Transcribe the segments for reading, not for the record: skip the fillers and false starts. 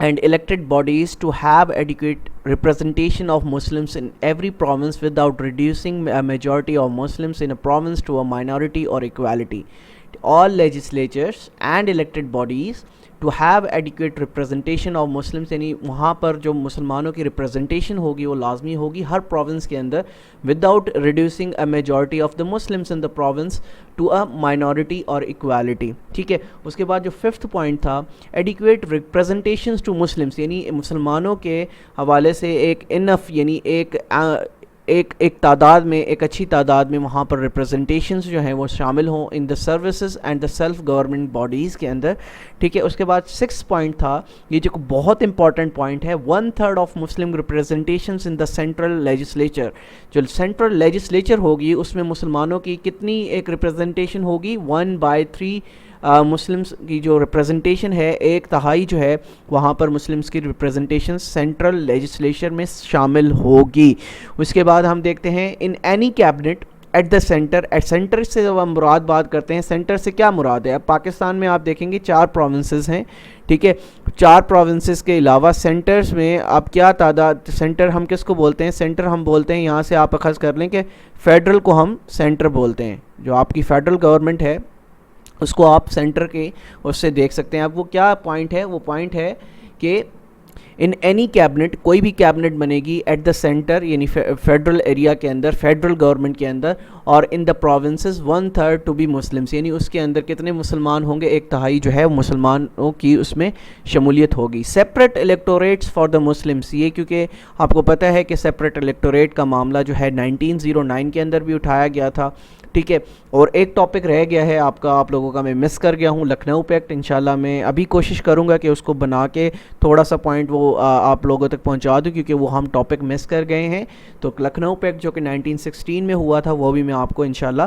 and elected bodies to have adequate representation of Muslims in every province without reducing a majority of Muslims in a province to a minority or equality. All legislatures and elected bodies to have adequate representation of Muslims, یعنی وہاں پر جو مسلمانوں کی representation ہوگی وہ لازمی ہوگی ہر پروونس کے اندر without reducing a majority of the Muslims in the province to a minority اور ایکوالٹی. ٹھیک ہے. اس کے بعد جو ففتھ پوائنٹ تھا ایڈیکویٹ ریپرزنٹیشنز ٹو مسلمس، یعنی مسلمانوں کے حوالے سے ایک انف، یعنی ایک تعداد میں، ایک اچھی تعداد میں وہاں پر ریپرزنٹیشنز جو ہیں وہ شامل ہوں in the services and the self government bodies کے اندر. ٹھیک ہے. اس کے بعد سکس پوائنٹ تھا، یہ جو بہت امپورٹنٹ پوائنٹ ہے، 1/3 of Muslim representations in the central legislature. جو سینٹرل لیجسلیچر ہوگی اس میں مسلمانوں کی کتنی ایک ریپرزنٹیشن ہوگی؟ 1/3 مسلمس کی جو ریپرزنٹیشن ہے، 1/3 جو ہے وہاں پر مسلمس کی ریپرزنٹیشن سینٹرل لیجسلیچر میں شامل ہوگی. اس کے بعد ہم دیکھتے ہیں in any cabinet at the centre. At centre سے جب ہم مراد بات کرتے ہیں، سینٹر سے کیا مراد ہے؟ اب پاکستان میں آپ دیکھیں گے 4 پروونسز ہیں. ٹھیک ہے. 4 پروونسز کے علاوہ سینٹرز میں اب کیا تعداد، سینٹر ہم کس کو بولتے ہیں؟ سینٹر ہم بولتے ہیں، یہاں سے آپ اخذ کر لیں کہ فیڈرل کو ہم سینٹر بولتے ہیں. جو آپ کی فیڈرل گورنمنٹ ہے اس کو آپ سینٹر کے اس سے دیکھ سکتے ہیں. اب وہ کیا پوائنٹ ہے؟ وہ پوائنٹ ہے کہ ان اینی کیبنٹ، کوئی بھی کیبنٹ بنے گی ایٹ دا سینٹر یعنی فیڈرل ایریا کے اندر، فیڈرل گورنمنٹ کے اندر، اور in the provinces 1/3 to be Muslims, یعنی اس کے اندر کتنے مسلمان ہوں گے؟ 1/3 جو ہے وہ مسلمانوں کی اس میں شمولیت ہوگی. سیپریٹ الیکٹوریٹس فار دا مسلمس، یہ کیونکہ آپ کو پتہ ہے کہ سیپریٹ الیکٹوریٹ کا معاملہ جو ہے 1909 کے اندر بھی اٹھایا گیا تھا. ٹھیک ہے. اور ایک ٹاپک رہ گیا ہے آپ لوگوں کا، میں مس کر گیا ہوں، لکھنؤ پیکٹ. انشاءاللہ میں ابھی کوشش کروں گا کہ اس کو بنا کے تھوڑا سا پوائنٹ وہ آپ لوگوں تک پہنچا دوں، کیونکہ وہ ہم ٹاپک مس کر گئے ہیں. تو لکھنؤ پیکٹ جو کہ 1916 میں ہوا تھا، وہ بھی میں آپ کو انشاءاللہ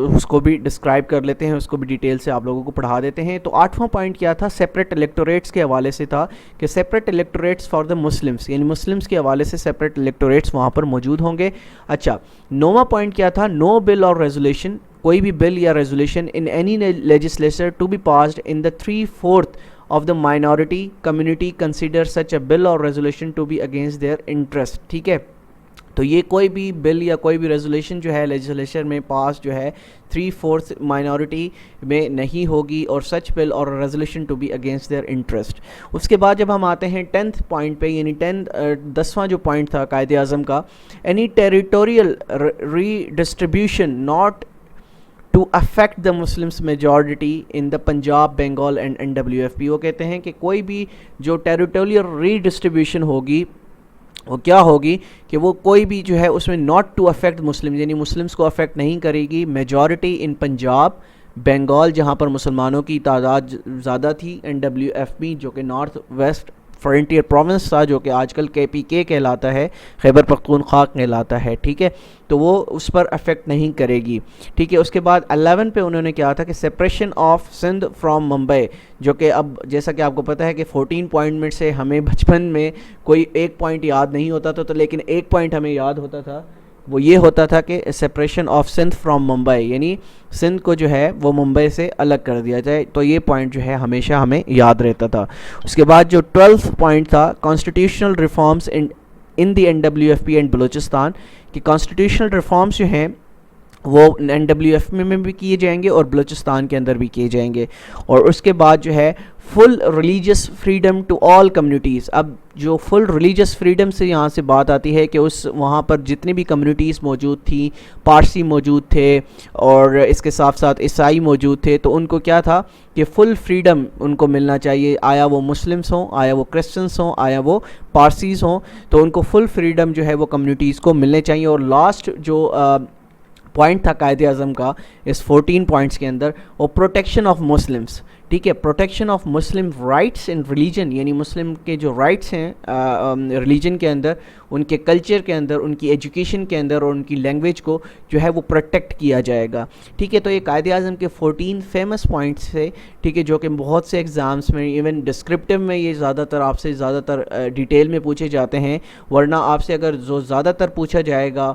اس کو بھی ڈسکرائب کر لیتے ہیں، اس کو بھی ڈیٹیل سے آپ لوگوں کو پڑھا دیتے ہیں. تو 8واں پوائنٹ کیا تھا؟ سیپریٹ الیکٹوریٹس کے حوالے سے تھا کہ سیپریٹ الیکٹوریٹس فار دا مسلمس، یعنی مسلمس کے حوالے سے سیپریٹ الیکٹوریٹس وہاں پر موجود ہوں گے. اچھا. 9واں پوائنٹ کیا تھا؟ نو بل اور ریزولیشن، کوئی بھی بل یا resolution in any legislature to be passed in the 3/4 of the minority community consider such a bill or resolution to be against their interest. ٹھیک ہے. تو یہ کوئی بھی بل یا کوئی بھی ریزولیشن جو ہے لیجسلیچر میں پاس جو ہے 3/4 مائنورٹی میں نہیں ہوگی، اور سچ بل اور resolution to be against their interest. اس کے بعد جب ہم آتے ہیں 10th پوائنٹ پہ، یعنی 10واں جو پوائنٹ تھا قائد اعظم کا، any territorial redistribution not to affect the Muslims majority in the Punjab, Bengal and NWFP. وہ کہتے ہیں کہ کوئی بھی جو ٹیریٹوریل ری ڈسٹریبیوشن ہوگی وہ کیا ہوگی کہ وہ کوئی بھی جو ہے اس میں ناٹ ٹو افیکٹ مسلم، یعنی مسلمس کو افیکٹ نہیں کرے گی. میجورٹی ان پنجاب، بنگال جہاں پر مسلمانوں کی تعداد زیادہ تھی، NWFP جو کہ نارتھ ویسٹ فرنٹیئر پروونس تھا، جو کہ آج کل KPK کہلاتا ہے، خیبر پختونخوا کہلاتا ہے. ٹھیک ہے. تو وہ اس پر افیکٹ نہیں کرے گی. ٹھیک ہے. اس کے بعد 11 پہ انہوں نے کیا تھا کہ separation of Sindh from Mumbai, جو کہ اب جیسا کہ آپ کو پتہ ہے کہ 14 پوائنٹ میں سے ہمیں بچپن میں کوئی ایک پوائنٹ یاد نہیں ہوتا تھا، تو لیکن ایک پوائنٹ ہمیں یاد ہوتا تھا، وہ یہ ہوتا تھا کہ separation of Sindh from Mumbai, یعنی سندھ کو جو ہے وہ ممبئی سے الگ کر دیا جائے. تو یہ پوائنٹ جو ہے ہمیشہ ہمیں یاد رہتا تھا. اس کے بعد جو 12th پوائنٹ تھا constitutional reforms in the NWFP and Balochistan, کہ کانسٹیٹیوشنل ریفارمز جو ہیں وہ NWFP میں بھی کیے جائیں گے اور بلوچستان کے اندر بھی کیے جائیں گے. اور اس کے بعد جو ہے full religious freedom to all communities. اب جو فل ریلیجیس فریڈم سے یہاں سے بات آتی ہے کہ اس وہاں پر جتنی بھی کمیونٹیز موجود تھیں، پارسی موجود تھے اور اس کے ساتھ ساتھ عیسائی موجود تھے، تو ان کو کیا تھا کہ فل فریڈم ان کو ملنا چاہیے. آیا وہ مسلمس ہوں، آیا وہ کرسچنس ہوں، آیا وہ پارسیز ہوں، تو ان کو فل فریڈم جو ہے وہ کمیونٹیز کو ملنے چاہیے. اور لاسٹ جو پوائنٹ تھا قائد اعظم کا اس 14 پوائنٹس کے اندر، وہ پروٹیکشن آف مسلمس. ٹھیک ہے. Protection of Muslim rights in religion, یعنی مسلم کے جو رائٹس ہیں ریلیجن کے اندر، ان کے کلچر کے اندر، ان کی ایجوکیشن کے اندر اور ان کی لینگویج کو جو ہے وہ پروٹیکٹ کیا جائے گا. ٹھیک ہے. تو یہ قائد اعظم کے 14 فیمس پوائنٹس تھے. ٹھیک ہے. جو کہ بہت سے ایگزامس میں ایون ڈسکرپٹیو میں یہ زیادہ تر آپ سے زیادہ تر ڈیٹیل میں پوچھے جاتے ہیں، ورنہ آپ سے اگر جو زیادہ تر پوچھا جائے گا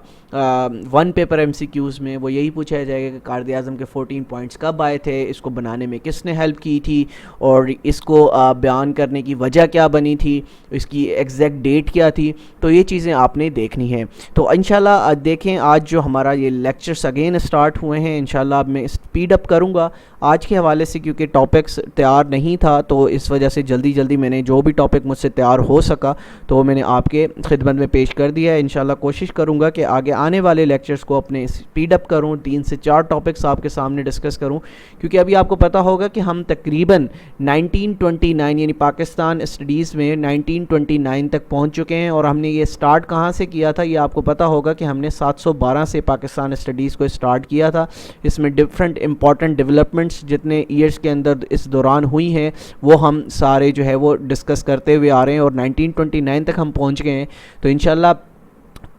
ون پیپر MCQs میں، وہ یہی پوچھا جائے گا کہ قائد اعظم کے 14 پوائنٹس کب آئے تھے، اس کو بنانے میں کس نے ہیلپ کی تھی اور اس کو بیان کرنے کی وجہ کیا بنی تھی, اس کی ایگزیکٹ ڈیٹ کیا تھی, تو یہ چیزیں آپ نے دیکھنی ہیں. تو انشاءاللہ دیکھیں آج جو ہمارا یہ لیکچرز اگین اسٹارٹ ہوئے ہیں, انشاءاللہ اب میں اسپیڈ اپ کروں گا آج کے حوالے سے, کیونکہ ٹاپکس تیار نہیں تھا, تو اس وجہ سے جلدی جلدی میں نے جو بھی ٹاپک مجھ سے تیار ہو سکا تو وہ میں نے آپ کے خدمت میں پیش کر دیا ہے. انشاءاللہ کوشش کروں گا کہ آگے آنے والے لیکچرز کو اپنے اسپیڈ اپ کروں, 3 سے 4 ٹاپکس آپ کے سامنے ڈسکس کروں, کیونکہ ابھی آپ کو پتہ ہوگا کہ ہم تقریباً 1929 یعنی پاکستان اسٹڈیز میں 1929 تک پہنچ چکے ہیں. اور ہم نے یہ سٹارٹ کہاں سے کیا تھا, یہ آپ کو پتہ ہوگا کہ ہم نے 712 سے پاکستان اسٹڈیز کو سٹارٹ کیا تھا. اس میں ڈفرینٹ امپورٹنٹ ڈیولپمنٹس جتنے ایئرس کے اندر اس دوران ہوئی ہیں وہ ہم سارے جو ہے وہ ڈسکس کرتے ہوئے آ رہے ہیں, اور 1929 تک ہم پہنچ گئے ہیں. تو انشاءاللہ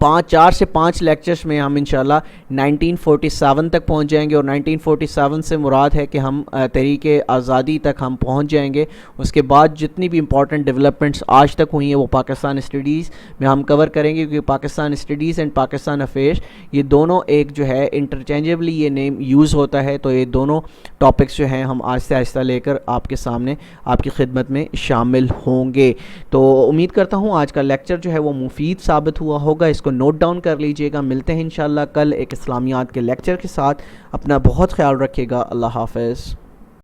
4 سے 5 لیکچرز میں ہم انشاءاللہ 1947 تک پہنچ جائیں گے, اور 1947 سے مراد ہے کہ ہم تحریک آزادی تک ہم پہنچ جائیں گے. اس کے بعد جتنی بھی امپورٹنٹ ڈیولپمنٹس آج تک ہوئی ہیں وہ پاکستان اسٹڈیز میں ہم کور کریں گے, کیونکہ Pakistan studies and Pakistan affairs یہ دونوں ایک جو ہے انٹرچینجبلی یہ نیم یوز ہوتا ہے. تو یہ دونوں ٹاپکس جو ہیں ہم آہستہ آہستہ لے کر آپ کے سامنے آپ کی خدمت میں شامل ہوں گے. تو امید کرتا ہوں آج کا لیکچر جو ہے وہ مفید ثابت ہوا ہوگا, اس کو نوٹ ڈاؤن کر لیجئے گا. ملتے ہیں انشاءاللہ کل ایک اسلامیات کے لیکچر کے ساتھ. اپنا بہت خیال رکھیے گا. اللہ حافظ.